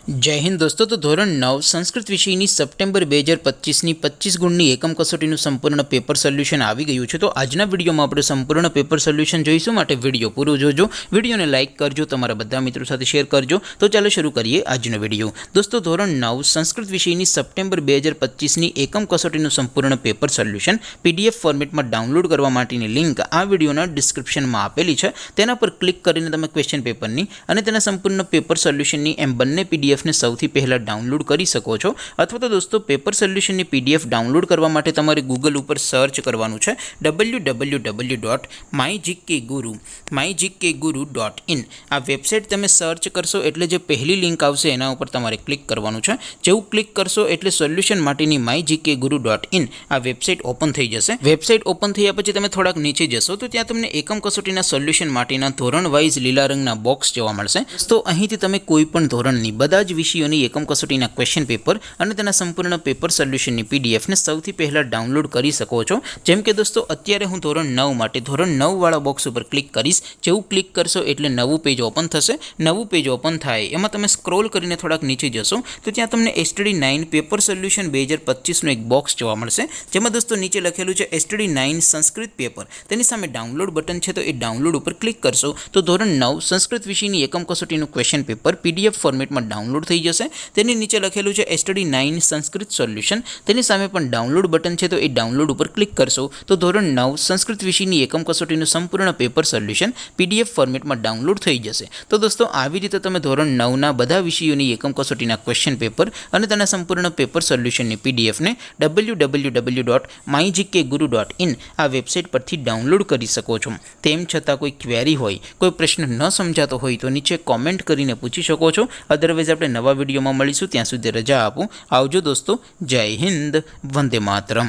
जय हिंद दोस्तों। तो धोरण 9 संस्कृत विषयની સપ્ટેમ્બર 2025ની 25 ગુણની એકમ કસોટીનું સંપૂર્ણ પેપર સોલ્યુશન આવી ગયું છે। તો આજના વિડીયોમાં આપણે સંપૂર્ણ પેપર સોલ્યુશન જોઈશું, માટે વિડીયો પૂરો જોજો, વિડીયોને લાઇક કરજો, તમારા બધા મિત્રો સાથે શેર કરજો। તો ચાલો શરૂ કરીએ આજનો વિડીયો। દોસ્તો ધોરણ 9 સંસ્કૃત વિષયની સપ્ટેમ્બર 2025ની એકમ કસોટીનું સંપૂર્ણ પેપર સોલ્યુશન પીડીએફ ફોર્મેટમાં ડાઉનલોડ કરવા માટેની લિંક આ વિડીયોના ડિસ્ક્રિપ્શનમાં આપેલી છે। તેના પર ક્લિક કરીને તમે ક્વેશ્ચન પેપરની અને તેના સંપૂર્ણ પેપર સોલ્યુશનની એમ બંને પીડીએફ ने સૌથી પહેલા ડાઉનલોડ કરી શકો છો। અથવા તો દોસ્તો પેપર સોલ્યુશનની પીડીએફ ડાઉનલોડ કરવા માટે તમારે ગૂગલ ઉપર સર્ચ કરવાનું છે www.mygkguru.in। આ વેબસાઇટ તમે સર્ચ કરશો એટલે જે પહેલી લિંક આવશે એના ઉપર તમારે ક્લિક કરવાનું છે। જેવું ક્લિક કરશો એટલે સોલ્યુશન માટેની mygkguru.in આ વેબસાઇટ ઓપન થઈ જશે। વેબસાઇટ ઓપન થયા પછી તમે થોડાક નીચે જશો તો ત્યાં તમને એકમ કસોટીના સોલ્યુશન માટેના ધોરણ વાઇઝ લીલા રંગના બોક્સ જોવા મળશે। તો અહીંથી તમે કોઈ પણ ધોરણની બધા વિષયોની એકમ કસોટીના ક્વેશ્ચન પેપર અને તેના સંપૂર્ણ પેપર સોલ્યુશનની પીડીએફને સૌથી પહેલા ડાઉનલોડ કરી શકો છો। જેમ કે દોસ્તો અત્યારે હું ધોરણ 9 માટે ધોરણ 9 વાળા બોક્સ ઉપર ક્લિક કરીશ। જેવું ક્લિક કરશો એટલે નવું પેજ ઓપન થશે। નવું પેજ ઓપન થાય એમાં તમે સ્ક્રોલ કરીને થોડાક નીચે જશો તો ત્યાં તમને STD9 પેપર સોલ્યુશન 2025નું એક બોક્સ જોવા મળશે, જેમાં દોસ્તો નીચે લખેલું છે STD9 સંસ્કૃત પેપર। તેની સામે ડાઉનલોડ બટન છે, તો એ ડાઉનલોડ ઉપર ક્લિક કરશો તો ધોરણ 9 સંસ્કૃત વિષયની એકમ કસોટીનું ક્વેશ્ચન પેપર પીડીએફ ફોર્મેટમાં ડાઉનલોડ થઈ જશે। તેની નીચે લખેલું છે STD9 સંસ્કૃત સોલ્યુશન, તેની સામે પણ ડાઉનલોડ બટન છે, તો એ ડાઉનલોડ ઉપર ક્લિક કરશો તો ધોરણ 9 સંસ્કૃત વિષયની એકમ કસોટીનું સંપૂર્ણ પેપર સોલ્યુશન પીડીએફ ફોર્મેટમાં ડાઉનલોડ થઈ જશે। તો દોસ્તો આવી રીતે તમે ધોરણ 9ના બધા વિષયોની એકમ કસોટીના ક્વેશ્ચન પેપર અને તેના સંપૂર્ણ પેપર સોલ્યુશનની પીડીએફને www.mygkguru.in આ વેબસાઇટ પરથી ડાઉનલોડ કરી શકો છો। તેમ છતાં કોઈ ક્વેરી હોય, કોઈ પ્રશ્ન ન સમજાતો હોય તો નીચે કોમેન્ટ કરીને પૂછી શકો છો। અદરવાઇઝ આપણે નવા વિડીયોમાં મળીશું, ત્યાં સુધી રજા આપું। આવજો દોસ્તો, જય હિન્દ, વંદે માતરમ।